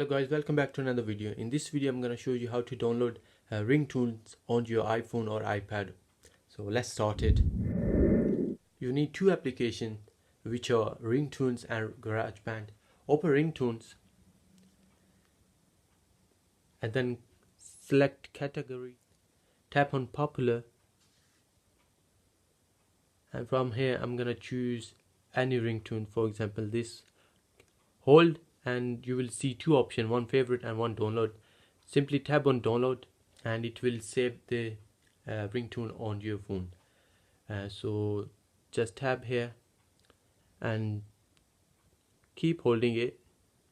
Hello guys, welcome back to another video. In this video I'm going to show you how to download Ringtones onto your iPhone or iPad. So let's start it. You need two applications which are Ringtones and GarageBand. Open Ringtones and then select category, tap on popular, and from here I'm going to choose any ringtone, for example this. Hold and you will see two options, one favorite and one download. Simply tap on download and it will save the ringtone on your phone. So just tap here and keep holding it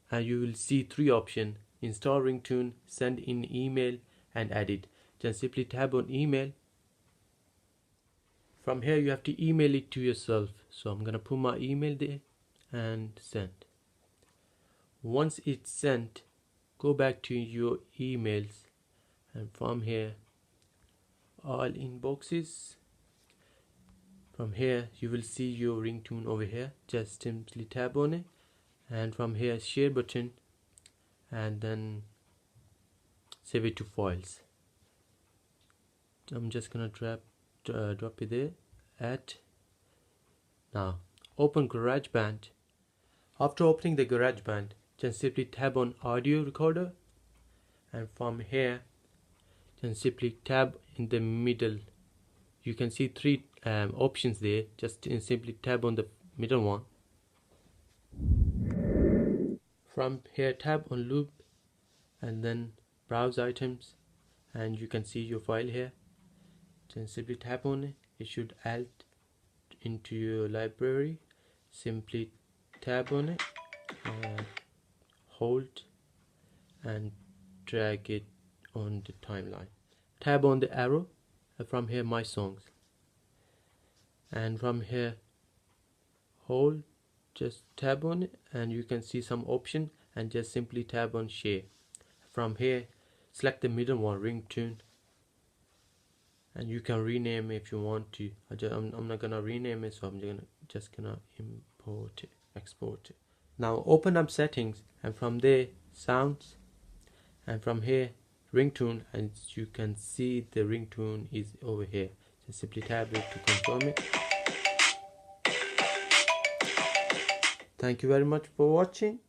and you will see three options: install ringtone, send in email and edit. Just simply tap on email. From here you have to email it to yourself, so I'm gonna put my email there and send. Once it's sent, go back to your emails and from here all inboxes. From here you will see your ringtone over here. Just simply tap on it and from here share button and then save it to files. I'm just gonna drop it there. Now open GarageBand. After opening the GarageBand, just simply tap on audio recorder and from here just simply tap in the middle. You can see three options there. Just simply tap on the middle one. From here tap on loop and then browse items and you can see your file here. Just simply tap on it. It should add into your library. Simply tap on it, hold and drag it on the timeline. Tap on the arrow from here my songs and from here hold, just tap on it and you can see some option and just simply tap on share. From here select the middle one, ringtone, and you can rename if you want to. I'm not gonna rename it, so I'm just gonna import it, export it. Now open up settings and from there sounds and from here ringtone, and you can see the ringtone is over here. Just simply tap it to confirm it. Thank you very much for watching.